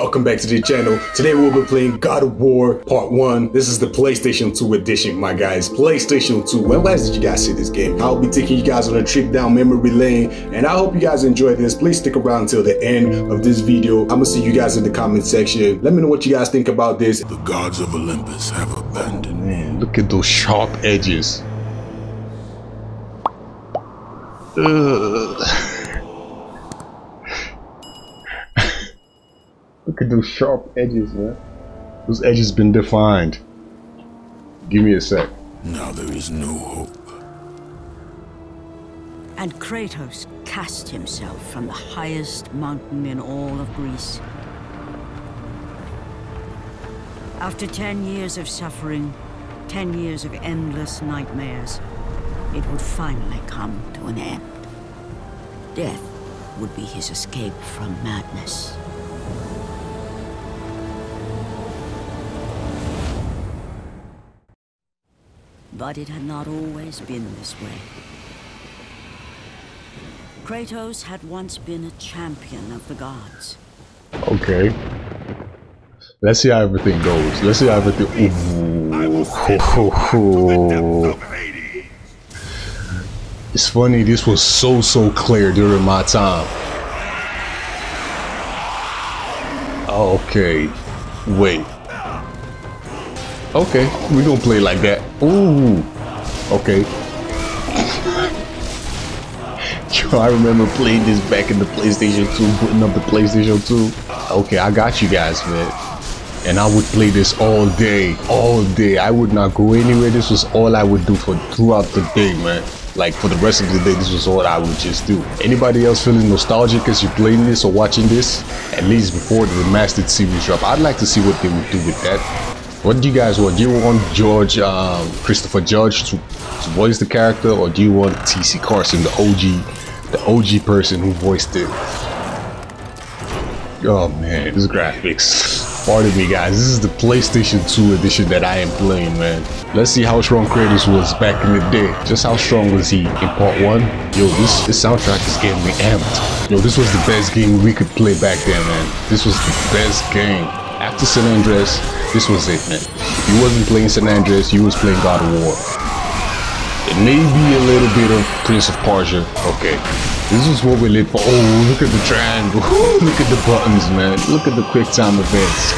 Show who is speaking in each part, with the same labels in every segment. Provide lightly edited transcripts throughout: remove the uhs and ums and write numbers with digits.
Speaker 1: welcome back to the channel. Today we'll be playing God of War Part 1. This is the PlayStation 2 edition, my guys. PlayStation 2. When last did you guys see this game? I'll be taking you guys on a trip down memory lane, and I hope you guys enjoy this. Please stick around until the end of this video. I'm gonna see you guys in the comment section. Let me know what you guys think about this.
Speaker 2: The gods of Olympus have abandoned me.
Speaker 3: Man, look at those sharp edges. Look at those sharp edges, man. Those edges been defined. Give me a sec.
Speaker 2: Now there is no hope.
Speaker 4: And Kratos cast himself from the highest mountain in all of Greece. After 10 years of suffering, 10 years of endless nightmares, it would finally come to an end. Death would be his escape from madness. But it had not always been this way. Kratos had once been a champion of the gods.
Speaker 3: Okay. Let's see how everything goes. Let's see how everything. Ooh. It's funny, this was so clear during my time. Okay. Wait. Okay, we don't play like that. Ooh. Okay. Yo, I remember playing this back in the PlayStation 2, putting up the PlayStation 2. Okay, I got you guys, man. And I would play this all day. All day. I would not go anywhere. This was all I would do for throughout the day, man. Like for the rest of the day, this was all I would just do. Anybody else feeling nostalgic as you're playing this or watching this? At least before the remastered series drop. I'd like to see what they would do with that. What do you guys want? Do you want Christopher Judge to voice the character, or do you want TC Carson, the OG person who voiced it? Oh man, this graphics. Pardon me, guys. This is the PlayStation 2 edition that I am playing, man. Let's see how strong Kratos was back in the day. Just how strong was he in Part 1? Yo, this soundtrack is getting me amped. Yo, this was the best game we could play back then, man. This was the best game. After San Andreas, this was it, man. If you wasn't playing San Andreas, you was playing God of War. And maybe a little bit of Prince of Persia. Okay. This is what we live for. Oh, look at the triangle. Look at the buttons, man. Look at the quick time events.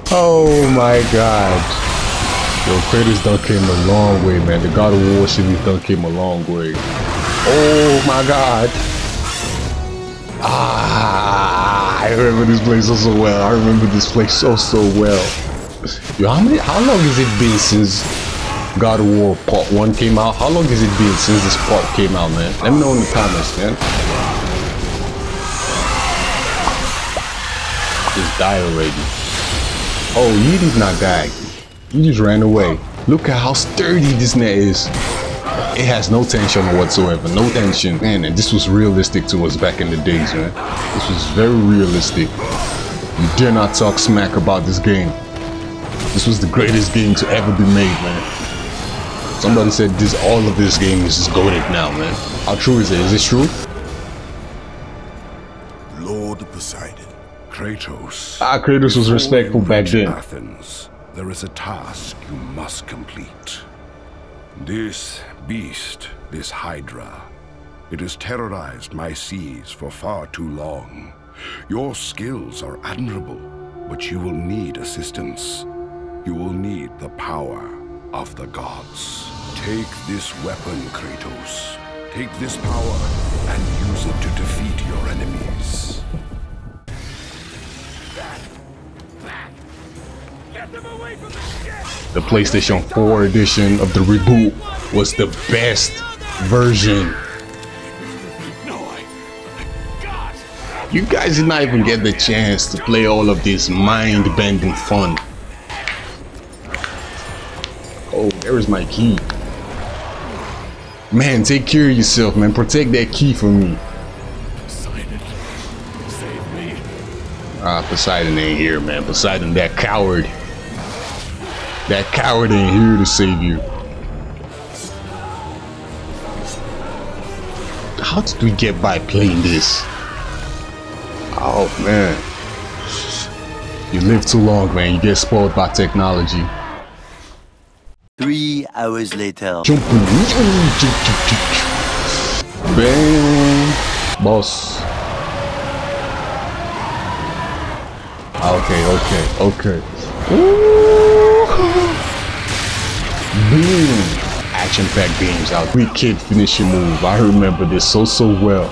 Speaker 3: Oh my god. Yo, Kratos done came a long way, man. The God of War series done came a long way. Oh my god. I remember this place so well. I remember this place so well. Yo, how long has it been since God of War Part 1 came out? How long has it been since this part came out, man? Let me know in the comments, man. Just die already. Oh, you did not die. You just ran away. Look at how sturdy this net is. It has no tension whatsoever. No tension. Man, and this was realistic to us back in the days, man. This was very realistic. You dare not talk smack about this game. This was the greatest game to ever be made, man. Somebody said all of this game is just goated now, man. How true is it? Is this true?
Speaker 2: Lord Poseidon, Kratos.
Speaker 3: Kratos was respectful back then.
Speaker 2: Athens, there is a task you must complete. This beast, this Hydra, it has terrorized my seas for far too long. Your skills are admirable, but you will need assistance. You will need the power of the gods. Take this weapon, Kratos. Take this power and use it to defeat your enemies.
Speaker 5: Get them away from the ship!
Speaker 3: The PlayStation 4 edition of the reboot was the best version.
Speaker 5: God!
Speaker 3: You guys did not even get the chance to play all of this mind-bending fun. Oh, there is my key. Man, take care of yourself, man. Protect that key for me.
Speaker 5: Poseidon, save me.
Speaker 3: Poseidon ain't here, man. Poseidon, that coward. That coward ain't here to save you. How did we get by playing this? Oh man. You live too long, man. You get spoiled by technology.
Speaker 6: 3 hours later.
Speaker 3: Bang. Boss. Okay. Boom. Action-packed beams out. Quick kid finishing move. I remember this so well.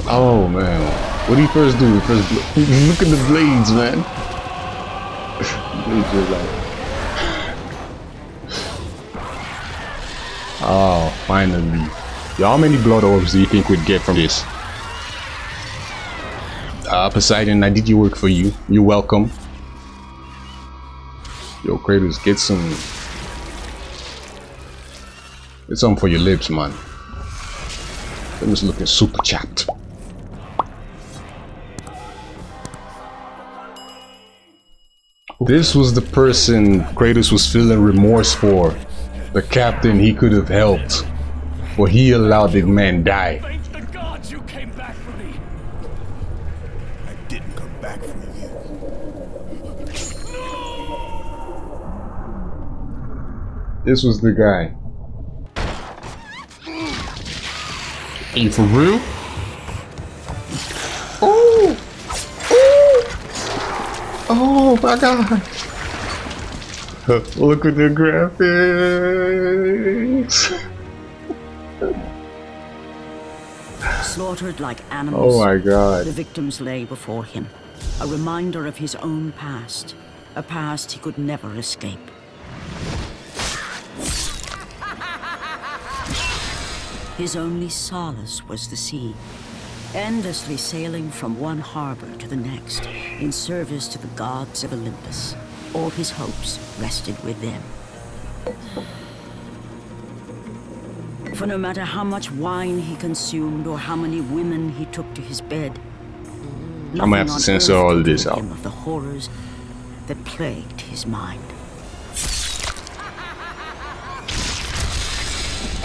Speaker 3: Oh man. What do you first do? Look at the blades, man. Oh, finally. Yo, how many blood orbs do you think we'd get from this? Poseidon, I did your work for you. You're welcome. Yo, Kratos, get some for your lips, man. Them is looking super chapped. This was the person Kratos was feeling remorse for. The captain he could have helped, but he allowed the man die.
Speaker 5: Thank the gods you came back for me.
Speaker 2: I didn't come back for you.
Speaker 3: This was the guy. Are you for real? Oh! Oh my god! Look at the graphics!
Speaker 4: Slaughtered like animals,
Speaker 3: Oh my god.
Speaker 4: the victims lay before him, a reminder of his own past, a past he could never escape. His only solace was the sea, endlessly sailing from one harbor to the next in service to the gods of Olympus. All his hopes rested with them. For no matter how much wine he consumed or how many women he took to his bed,
Speaker 3: I'm gonna have to censor all of this out.
Speaker 4: of the horrors that plagued his mind.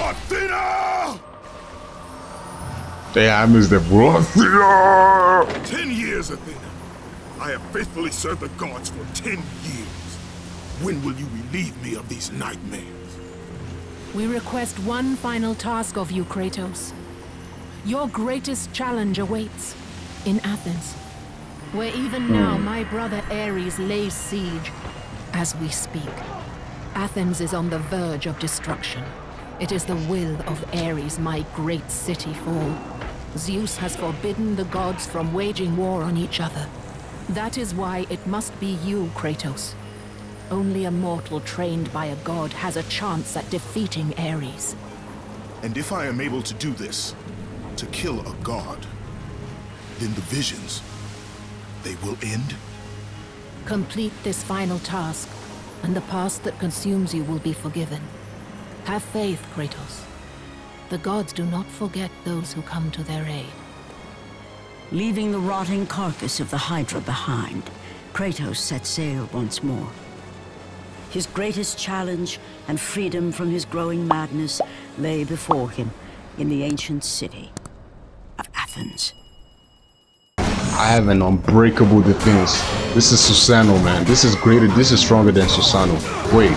Speaker 2: Athena!
Speaker 3: Yeah, I missed that, bro. Athena!
Speaker 2: 10 years, Athena. I have faithfully served the gods for 10 years. When will you relieve me of these nightmares?
Speaker 7: We request one final task of you, Kratos. Your greatest challenge awaits in Athens, where even now my brother Ares lays siege as we speak. Athens is on the verge of destruction. It is the will of Ares my great city fall. Zeus has forbidden the gods from waging war on each other. That is why it must be you, Kratos. Only a mortal trained by a god has a chance at defeating Ares.
Speaker 2: And if I am able to do this, to kill a god, then the visions, they will end?
Speaker 7: Complete this final task, and the past that consumes you will be forgiven. Have faith, Kratos. The gods do not forget those who come to their aid.
Speaker 4: Leaving the rotting carcass of the Hydra behind, Kratos set sail once more. His greatest challenge and freedom from his growing madness lay before him in the ancient city of Athens.
Speaker 3: I have an unbreakable defense. This is Susano, man. This is greater. This is stronger than Susano. Wait.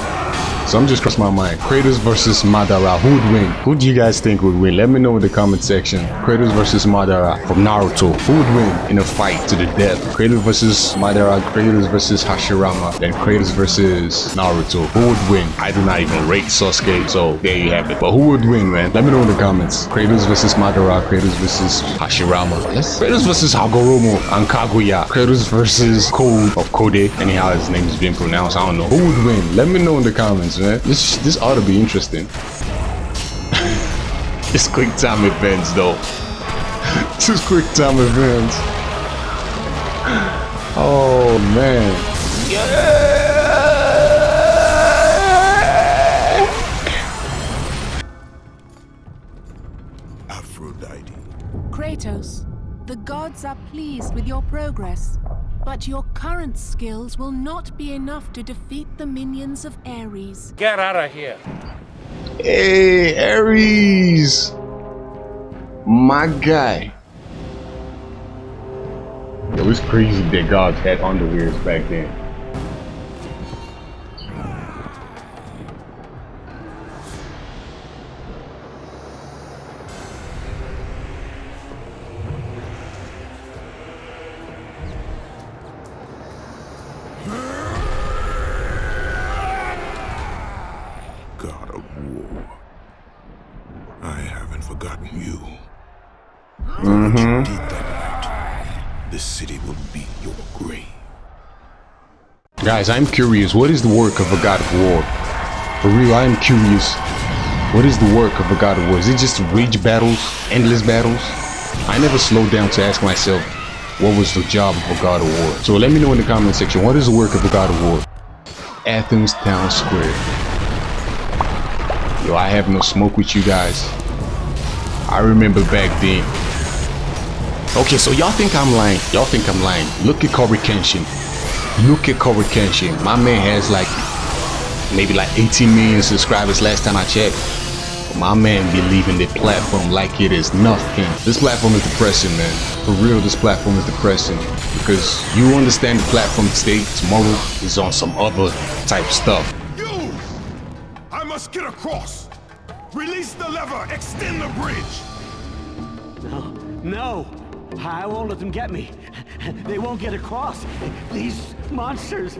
Speaker 3: So I'm just crossing my mind. Kratos versus Madara. Who would win? Who do you guys think would win? Let me know in the comment section. Kratos versus Madara from Naruto. Who would win in a fight to the death? Kratos versus Madara. Kratos versus Hashirama. Then Kratos versus Naruto. Who would win? I do not even rate Sasuke. So there you have it. But who would win, man? Let me know in the comments. Kratos versus Madara. Kratos versus Hashirama. Kratos versus Hagoromo and Kaguya. Kratos versus Code of Kode. Anyhow his name is being pronounced. I don't know. Who would win? Let me know in the comments, man. This ought to be interesting. It's quick time events though. This is quick time events. Oh man.
Speaker 2: Aphrodite.
Speaker 7: Kratos, the gods are pleased with your progress, but your current skills will not be enough to defeat the minions of Ares.
Speaker 5: Get out of here.
Speaker 3: Hey, Ares! My guy. Yo, it's crazy that gods had underwears back then.
Speaker 2: God of war. I haven't forgotten you. For what you did that night, this city will be your grave.
Speaker 3: Guys, I'm curious, what is the work of a god of war? For real, I am curious. What is the work of a god of war? Is it just rage battles? Endless battles? I never slowed down to ask myself, what was the job of a god of war? So let me know in the comment section, what is the work of a god of war? Athens Town Square. Yo, I have no smoke with you guys. I remember back then. Okay, so y'all think I'm lying. Y'all think I'm lying. Look at Corey Kenshin. Look at Corey Kenshin. My man has like maybe like 18 million subscribers last time I checked. But my man be leaving the platform like it is nothing. This platform is depressing, man. For real, this platform is depressing. Because you understand the platform today, tomorrow is on some other type stuff.
Speaker 2: You! I must get across! Release the lever! Extend the bridge!
Speaker 5: No! I won't let them get me. They won't get across. These monsters,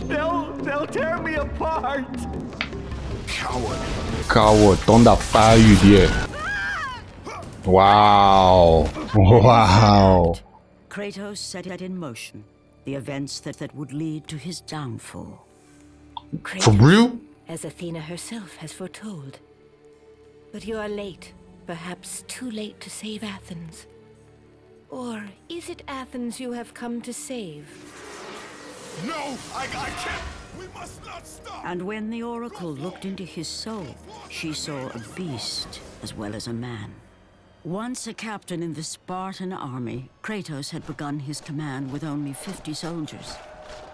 Speaker 5: they'll tear me apart.
Speaker 2: Coward!
Speaker 3: Coward, thunder fire you there. Wow. Wow.
Speaker 4: Kratos set it in motion, the events that would lead to his downfall.
Speaker 3: For real?
Speaker 6: As Athena herself has foretold. But you are late, perhaps too late to save Athens. Or is it Athens you have come to save?
Speaker 2: No! I can't! We must not stop!
Speaker 4: And when the oracle looked into his soul, she saw a beast as well as a man. Once a captain in the Spartan army, Kratos had begun his command with only 50 soldiers.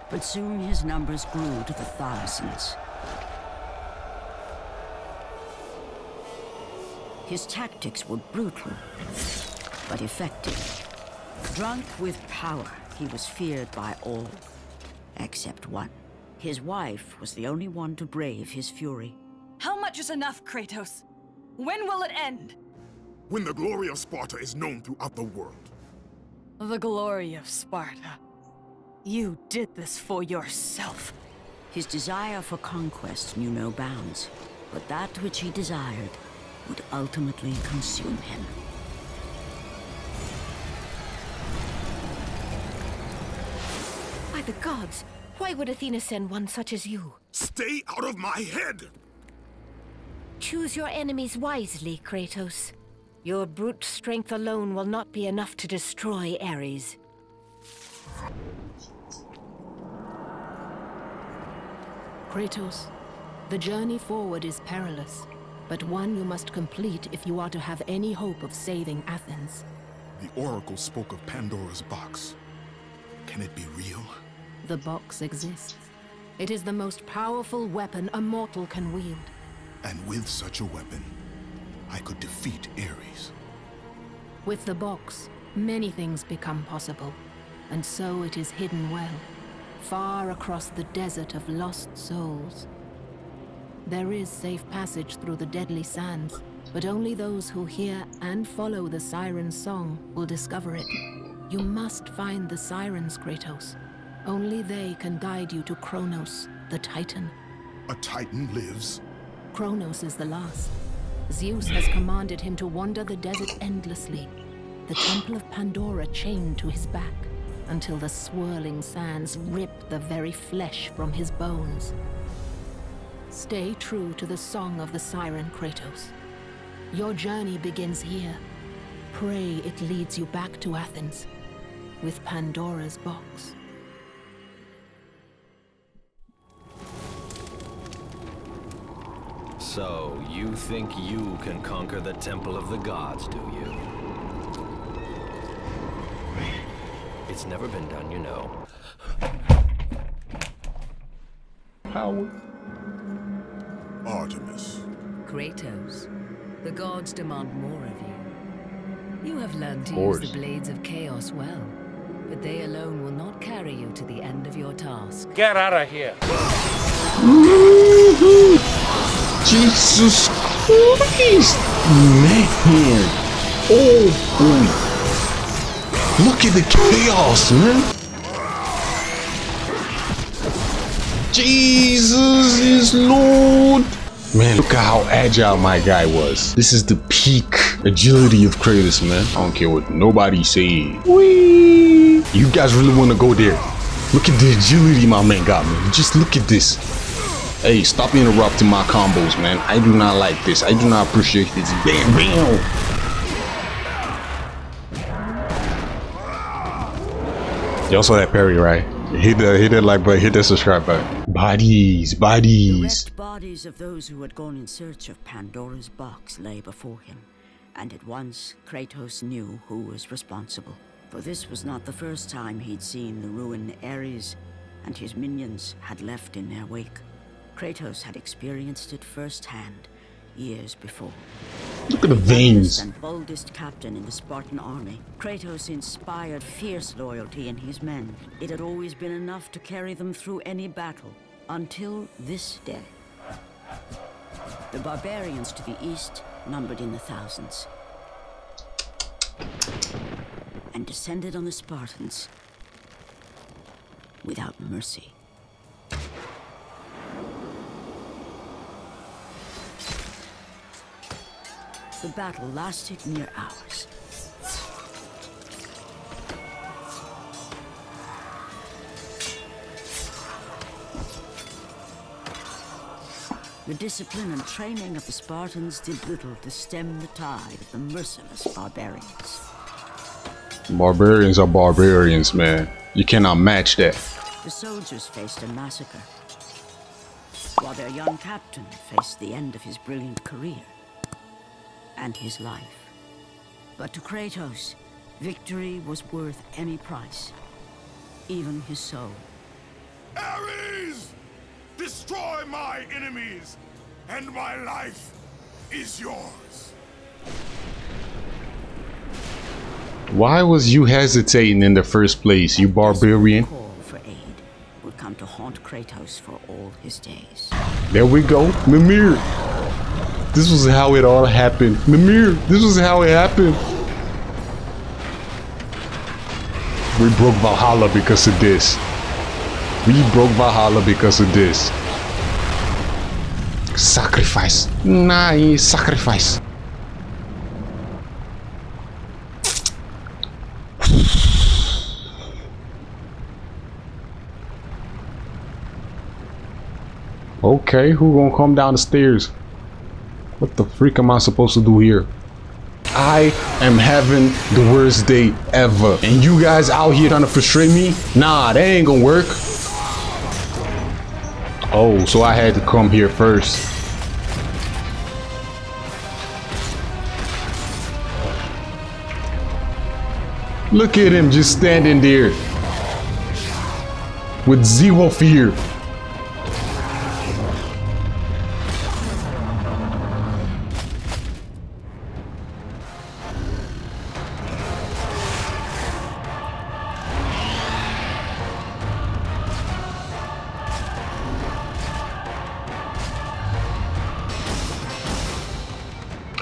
Speaker 4: But soon his numbers grew to the thousands. His tactics were brutal, but effective. Drunk with power, he was feared by all, except one. His wife was the only one to brave his fury.
Speaker 8: How much is enough, Kratos? When will it end?
Speaker 2: When the glory of Sparta is known throughout the world.
Speaker 8: The glory of Sparta. You did this for yourself.
Speaker 4: His desire for conquest knew no bounds, but that which he desired would ultimately consume him.
Speaker 6: By the gods, why would Athena send one such as you?
Speaker 2: Stay out of my head!
Speaker 6: Choose your enemies wisely, Kratos. Your brute strength alone will not be enough to destroy Ares.
Speaker 7: Kratos, the journey forward is perilous, but one you must complete if you are to have any hope of saving Athens.
Speaker 2: The Oracle spoke of Pandora's box. Can it be real?
Speaker 7: The box exists. It is the most powerful weapon a mortal can wield.
Speaker 2: And with such a weapon, I could defeat Ares.
Speaker 7: With the box, many things become possible, and so it is hidden well, far across the desert of lost souls. There is safe passage through the deadly sands, but only those who hear and follow the siren's song will discover it. You must find the sirens, Kratos. Only they can guide you to Kronos, the Titan.
Speaker 2: A Titan lives?
Speaker 7: Kronos is the last. Zeus has commanded him to wander the desert endlessly, the temple of Pandora chained to his back, until the swirling sands rip the very flesh from his bones. Stay true to the song of the siren, Kratos. Your journey begins here. Pray it leads you back to Athens, with Pandora's box.
Speaker 9: So, you think you can conquer the Temple of the Gods, do you? It's never been done, you know.
Speaker 3: Power.
Speaker 2: Artemis,
Speaker 10: Kratos, the gods demand more of you. You have learned to use the blades of chaos well, but they alone will not carry you to the end of your task.
Speaker 11: Get out of here!
Speaker 3: Jesus Christ! Man! Oh boy! Look at the chaos, man! Jesus is Lord! Man, look at how agile my guy was. This is the peak agility of Kratos, man. I don't care what nobody say. Whee! You guys really want to go there? Look at the agility my man got, man. Just look at this. Hey, stop interrupting my combos, man. I do not like this. I do not appreciate this. Bam, bam. Y'all saw that parry, right? Hit that like button, hit that subscribe button. Bodies.
Speaker 4: The wrecked bodies of those who had gone in search of Pandora's box lay before him, and at once Kratos knew who was responsible. For this was not the first time he'd seen the ruin Ares and his minions had left in their wake. Kratos had experienced it firsthand years before.
Speaker 3: Look at the veins.
Speaker 4: And boldest captain in the Spartan army, Kratos inspired fierce loyalty in his men. It had always been enough to carry them through any battle, until this day. The barbarians to the east numbered in the thousands, and descended on the Spartans without mercy. The battle lasted near hours. The discipline and training of the Spartans did little to stem the tide of the merciless barbarians.
Speaker 3: Barbarians are barbarians, man. You cannot match that.
Speaker 4: The soldiers faced a massacre, while their young captain faced the end of his brilliant career and his life. But to Kratos, victory was worth any price, even his soul.
Speaker 2: Ares! Destroy my enemies, and my life is yours.
Speaker 3: Why was you hesitating in the first place, you barbarian?
Speaker 4: This call for aid would come to haunt Kratos for all his days.
Speaker 3: There we go, Mimir. This was how it all happened. Mimir, this was how it happened. We broke Valhalla because of this. We broke Valhalla because of this. Sacrifice. Nice sacrifice. Okay, who gonna come down the stairs? What the freak am I supposed to do here? I am having the worst day ever. And you guys out here trying to frustrate me? Nah, that ain't gonna work. Oh, so I had to come here first. Look at him just standing there with zero fear.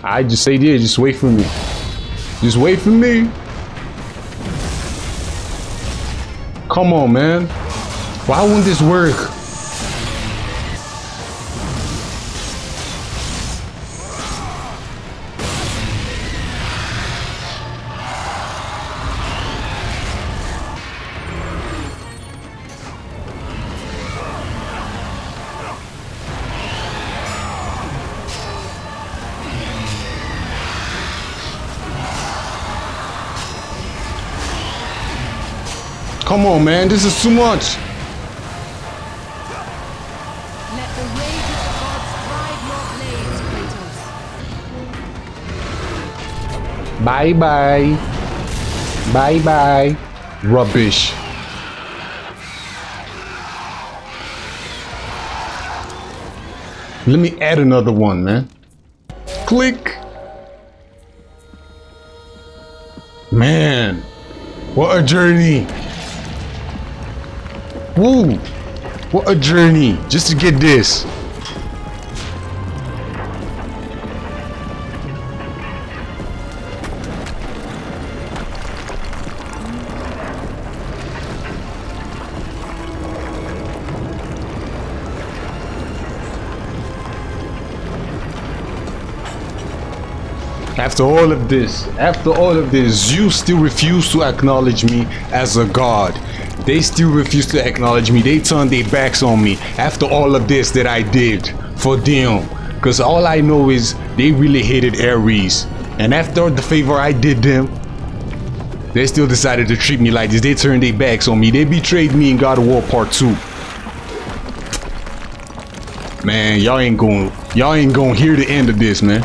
Speaker 3: I just stay there, just wait for me. Just wait for me. Come on, man. Why wouldn't this work? Come on, man, this is too much.
Speaker 7: Let the rage of the gods drive your blades, Kratos.
Speaker 3: Bye-bye. Bye-bye. Rubbish. Let me add another one, man. Click. Man, what a journey. Woo. What a journey just to get this. After all of this, Zeus still refused to acknowledge me as a god. They still refuse to acknowledge me. They turned their backs on me after all of this that I did for them. Because all I know is they really hated Ares. And after the favor I did them, they still decided to treat me like this. They turned their backs on me. They betrayed me in God of War Part 2. Man, y'all ain't gonna hear the end of this, man.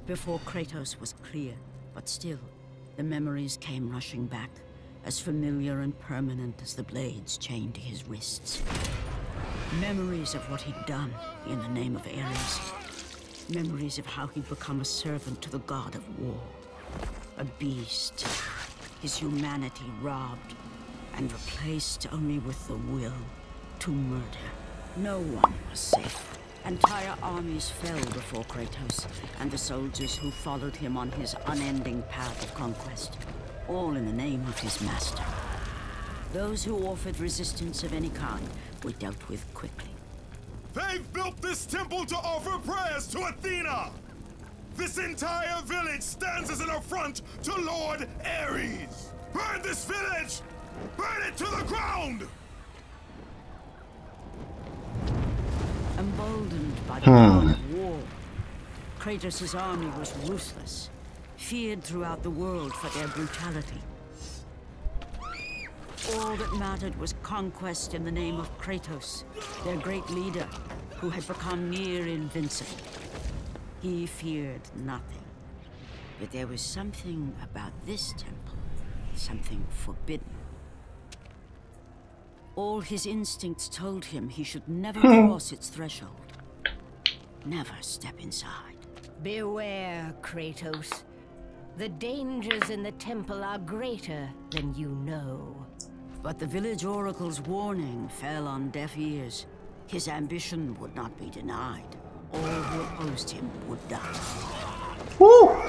Speaker 4: Before Kratos was clear, but still, the memories came rushing back, as familiar and permanent as the blades chained to his wrists. Memories of what he'd done in the name of Ares. Memories of how he'd become a servant to the god of war. A beast, his humanity robbed, and replaced only with the will to murder. No one was safe. Entire armies fell before Kratos and the soldiers who followed him on his unending path of conquest, all in the name of his master. Those who offered resistance of any kind were dealt with quickly.
Speaker 11: They've built this temple to offer prayers to Athena! This entire village stands as an affront to Lord Ares! Burn this village! Burn it to the ground!
Speaker 4: Emboldened by the god of war, Kratos' army was ruthless, feared throughout the world for their brutality. All that mattered was conquest in the name of Kratos, their great leader, who had become near invincible. He feared nothing. But there was something about this temple, something forbidden. All his instincts told him he should never cross its threshold. Never step inside.
Speaker 6: Beware, Kratos. The dangers in the temple are greater than you know.
Speaker 4: But the village oracle's warning fell on deaf ears. His ambition would not be denied. All who opposed him would die.
Speaker 3: Woo!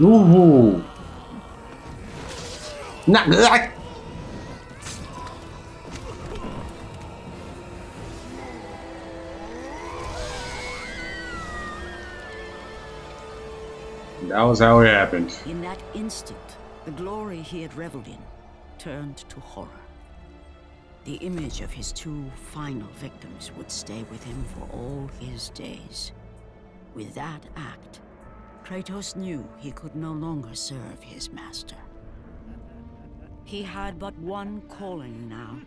Speaker 3: Ooh. Not like. That was how it happened.
Speaker 4: In that instant, the glory he had reveled in turned to horror. The image of his two final victims would stay with him for all his days. With that act, Kratos knew he could no longer serve his master. He had but one calling now,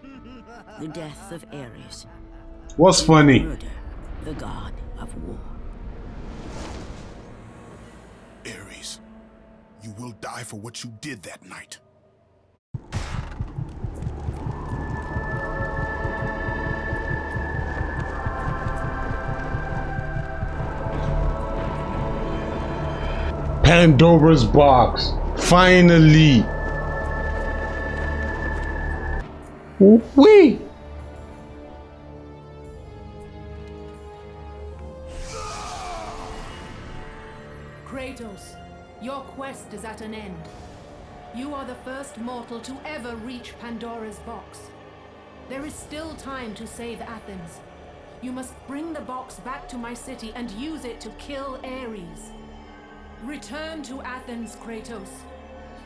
Speaker 4: the death of Ares.
Speaker 3: What's funny?
Speaker 4: Murder the god of war.
Speaker 11: Ares, you will die for what you did that night.
Speaker 3: Pandora's box. Finally. Wee.
Speaker 7: Kratos, your quest is at an end. You are the first mortal to ever reach Pandora's box. There is still time to save Athens. You must bring the box back to my city and use it to kill Ares. Return to Athens, Kratos.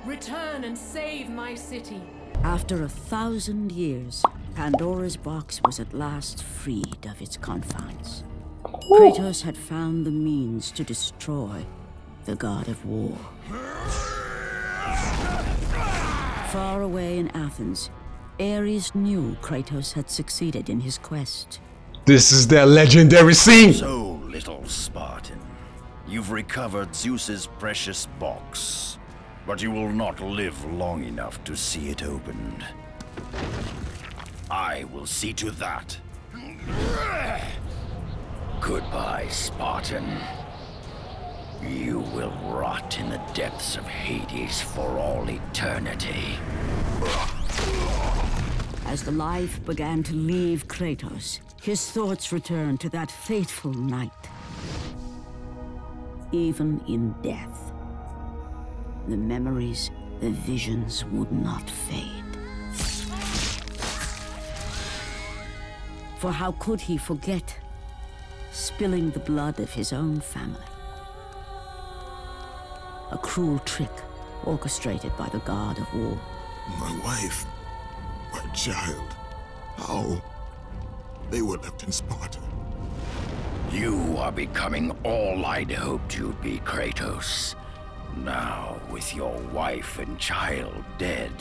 Speaker 7: Return and save my city.
Speaker 4: After 1,000 years, Pandora's box was at last freed of its confines. Kratos had found the means to destroy the god of war. Far away in Athens, Ares knew Kratos had succeeded in his quest.
Speaker 3: This is that legendary scene!
Speaker 12: So, little Spartan, you've recovered Zeus's precious box. but you will not live long enough to see it opened. I will see to that. Goodbye, Spartan. You will rot in the depths of Hades for all eternity.
Speaker 4: As the life began to leave Kratos, his thoughts returned to that fateful night. Even in death, the memories, the visions would not fade. For how could he forget spilling the blood of his own family? A cruel trick orchestrated by the god of war.
Speaker 11: My wife, my child, how? They were left in Sparta.
Speaker 12: You are becoming all I'd hoped you'd be, Kratos. Now, with your wife and child dead,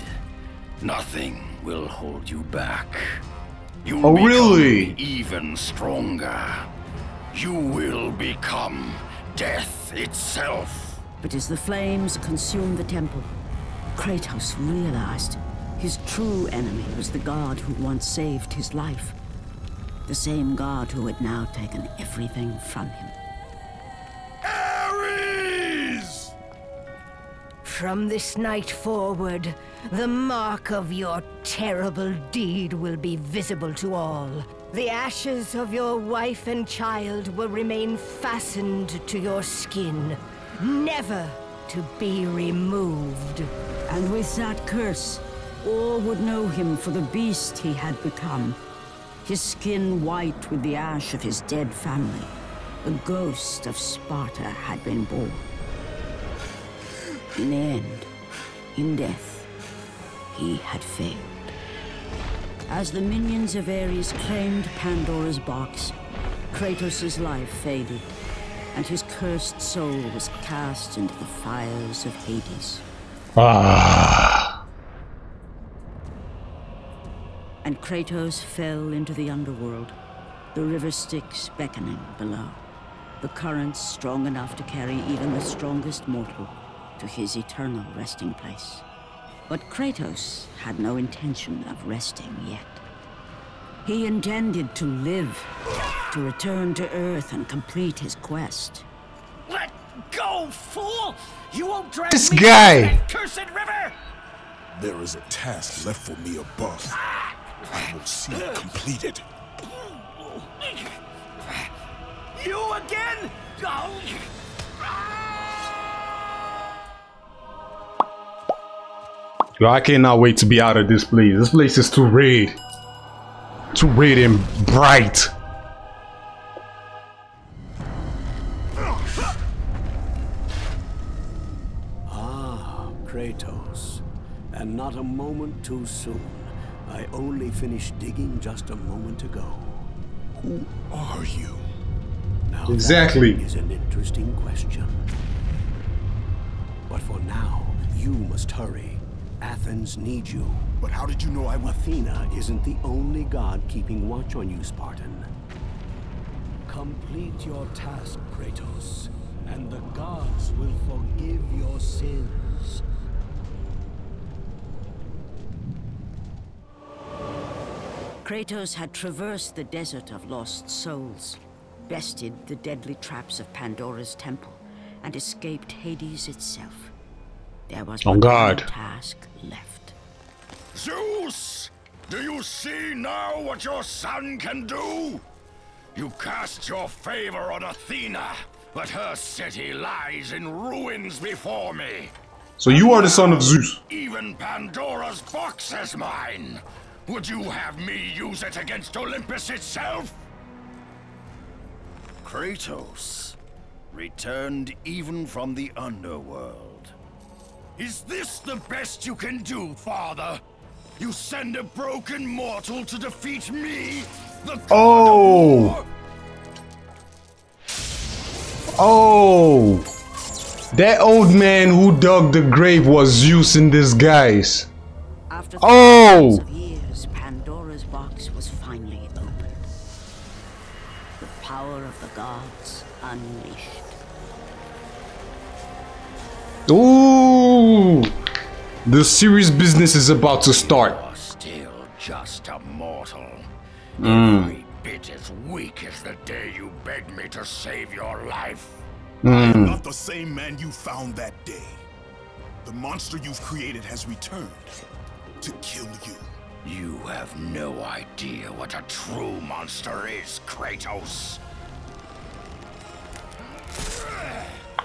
Speaker 12: nothing will hold you back. You'll become even stronger. You will become death itself.
Speaker 4: But as the flames consumed the temple, Kratos realized his true enemy was the god who once saved his life. The same god who had now taken everything from him.
Speaker 11: Ares!
Speaker 6: From this night forward, the mark of your terrible deed will be visible to all. The ashes of your wife and child will remain fastened to your skin, never to be removed.
Speaker 4: And with that curse, all would know him for the beast he had become. His skin white with the ash of his dead family. The ghost of Sparta had been born. In the end, in death, he had failed. As the minions of Ares claimed Pandora's box, Kratos' life faded, and his cursed soul was cast into the fires of Hades. And Kratos fell into the underworld, the river Styx beckoning below, the currents strong enough to carry even the strongest mortal to his eternal resting place. But Kratos had no intention of resting yet. He intended to live, to return to Earth and complete his quest.
Speaker 5: Let go, fool! You won't drag
Speaker 3: this
Speaker 5: me
Speaker 3: guy
Speaker 5: into that cursed river!
Speaker 11: There is a task left for me above. I will see it completed.
Speaker 5: You again?
Speaker 3: Yo, I cannot wait to be out of this place. This place is too red. Too red and bright.
Speaker 5: Ah, Kratos. And not a moment too soon. I only finished digging just a moment ago.
Speaker 11: Who are you?
Speaker 5: Now
Speaker 3: exactly.
Speaker 5: That is an interesting question. But for now, you must hurry. Athens needs you.
Speaker 11: But how did you know I would?
Speaker 5: Athena isn't the only god keeping watch on you, Spartan. Complete your task, Kratos, and the gods will forgive your sins.
Speaker 4: Kratos had traversed the desert of lost souls, bested the deadly traps of Pandora's temple, and escaped Hades itself. There was one task left.
Speaker 12: Zeus! Do you see now what your son can do? You cast your favor on Athena, but her city lies in ruins before me.
Speaker 3: So you are the son of Zeus.
Speaker 12: Even Pandora's box is mine. Would you have me use it against Olympus itself? Kratos, returned even from the underworld. Is this the best you can do, father? You send a broken mortal to defeat me, the god of war?
Speaker 3: Oh, that old man who dug the grave was Zeus in disguise.
Speaker 4: After thousands of years, Pandora's box was finally opened. The power of the gods unleashed.
Speaker 3: Ooh. Ooh, the serious business is about to start.
Speaker 12: You're still just a mortal. Every bit as weak as the day you begged me to save your life.
Speaker 11: I am not the same man you found that day. The monster you've created has returned to kill you.
Speaker 12: You have no idea what a true monster is, Kratos.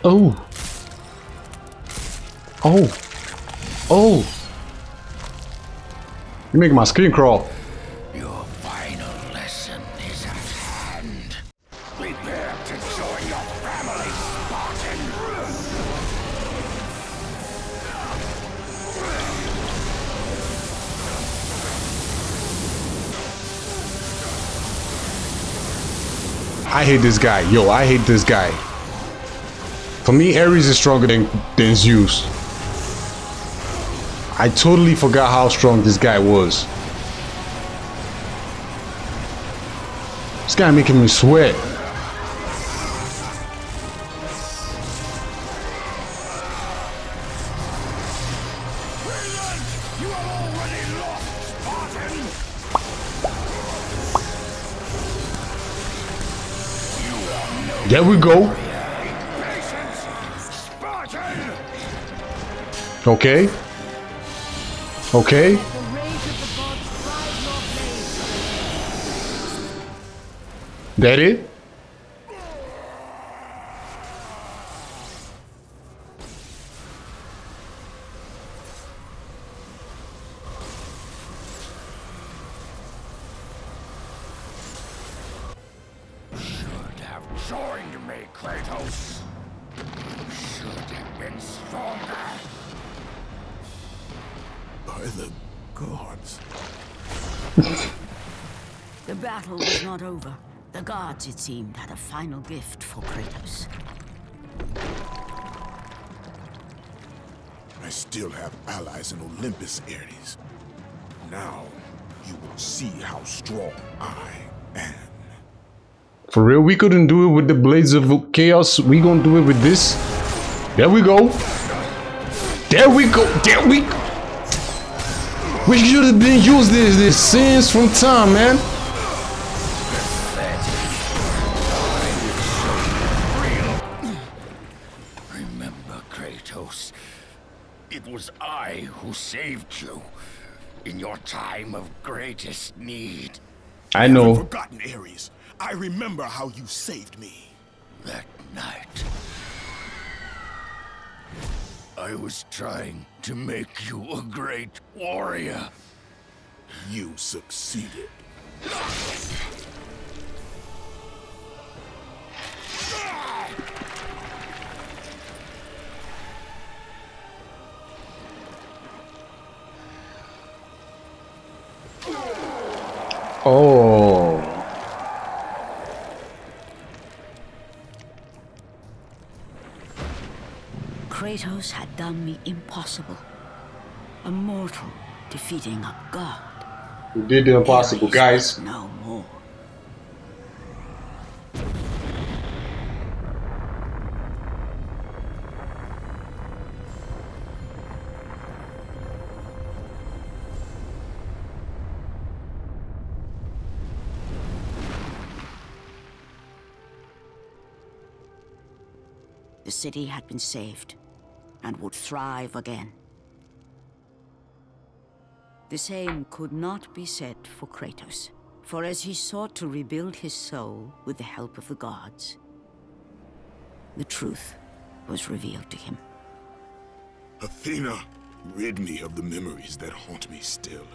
Speaker 3: Oh. Oh. Oh. You're making my skin crawl.
Speaker 12: Your final lesson is at hand. Prepare to join your family, Spartan.
Speaker 3: I hate this guy. Yo, I hate this guy. For me, Ares is stronger than Zeus. I totally forgot how strong this guy was. This guy making me sweat. There we go. Okay. Okay. That it?
Speaker 12: Joined me, Kratos. You should have been stronger.
Speaker 11: By the gods.
Speaker 4: The battle was not over. The gods, it seemed, had a final gift for Kratos.
Speaker 11: I still have allies in Olympus, Ares. Now, you will see how strong I am.
Speaker 3: For real, we couldn't do it with the Blades of Chaos. We gonna do it with this. There we go. There we go. There we go. We should have been used this sins from time, man.
Speaker 12: Remember, Kratos, it was I who saved you in your time of greatest need.
Speaker 3: I know.
Speaker 11: I haven't forgotten, Ares. I remember how you saved me.
Speaker 12: That night, I was trying to make you a great warrior.
Speaker 11: You succeeded.
Speaker 3: Oh.
Speaker 4: Kratos had done the impossible. A mortal defeating a god.
Speaker 3: We did the impossible, guys.
Speaker 4: No more. The city had been saved and would thrive again. The same could not be said for Kratos, for as he sought to rebuild his soul with the help of the gods, the truth was revealed to him.
Speaker 11: Athena, rid me of the memories that haunt me still.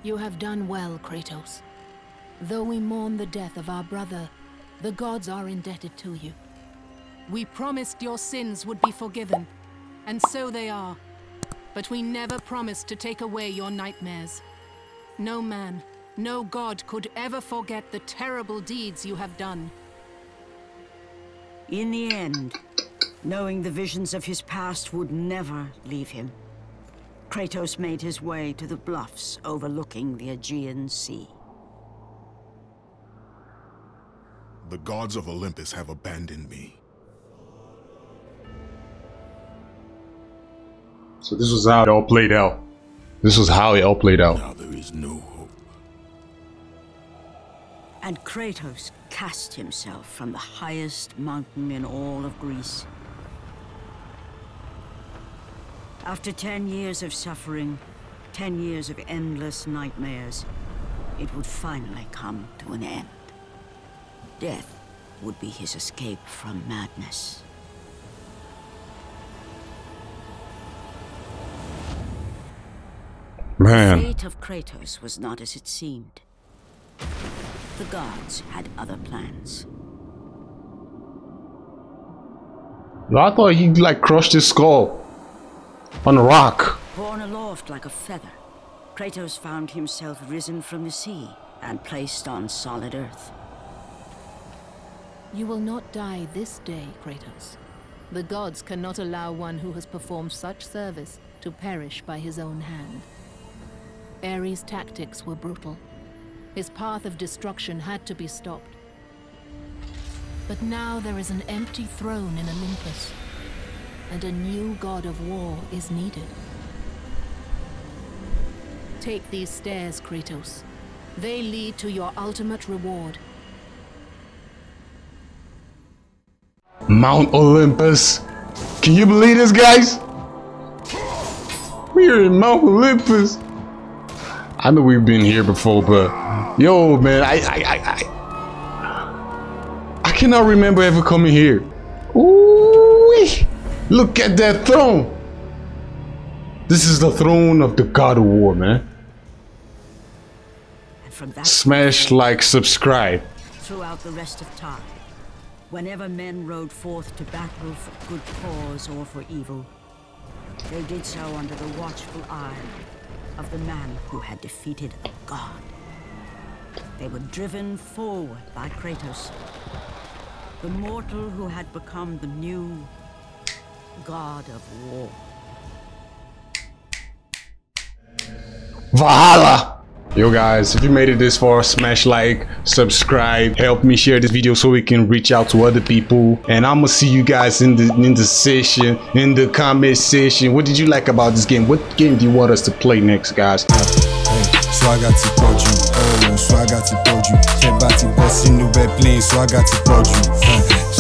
Speaker 7: You have done well, Kratos. Though we mourn the death of our brother, the gods are indebted to you. We promised your sins would be forgiven, and so they are. But we never promised to take away your nightmares. No man, no god could ever forget the terrible deeds you have done.
Speaker 4: In the end, knowing the visions of his past would never leave him, Kratos made his way to the bluffs overlooking the Aegean Sea.
Speaker 11: The gods of Olympus have abandoned me.
Speaker 3: So this was how it all played out. This was how it all played out.
Speaker 11: Now there is no hope.
Speaker 4: And Kratos cast himself from the highest mountain in all of Greece. After 10 years of suffering, 10 years of endless nightmares, it would finally come to an end. Death would be his escape from madness.
Speaker 3: Man.
Speaker 4: The fate of Kratos was not as it seemed. The gods had other plans.
Speaker 3: I thought he like crushed his skull on a rock.
Speaker 4: Borne aloft like a feather, Kratos found himself risen from the sea and placed on solid earth.
Speaker 7: You will not die this day, Kratos. The gods cannot allow one who has performed such service to perish by his own hand. Ares' tactics were brutal. His path of destruction had to be stopped. But now there is an empty throne in Olympus, and a new god of war is needed. Take these stairs, Kratos. They lead to your ultimate reward.
Speaker 3: Mount Olympus. Can you believe this, guys? We're in Mount Olympus. I know we've been here before, but yo, man, I cannot remember ever coming here. Ooh, look at that throne. This is the throne of the God of War, man.
Speaker 4: And from that
Speaker 3: smash, like, subscribe.
Speaker 4: Throughout the rest of time, whenever men rode forth to battle for good cause or for evil, they did so under the watchful eye of the man who had defeated a god. They were driven forward by Kratos, the mortal who had become the new god of war.
Speaker 3: Valhalla! Yo guys, if you made it this far, smash like, subscribe, help me share this video so we can reach out to other people. And I'm gonna see you guys in the session, in the comment section. What did you like about this game? What game do you want us to play next, guys?
Speaker 13: Soit gâti perdu, soit gâti perdu. J'ai bâti boss une nouvelle plane, soit gâti perdu.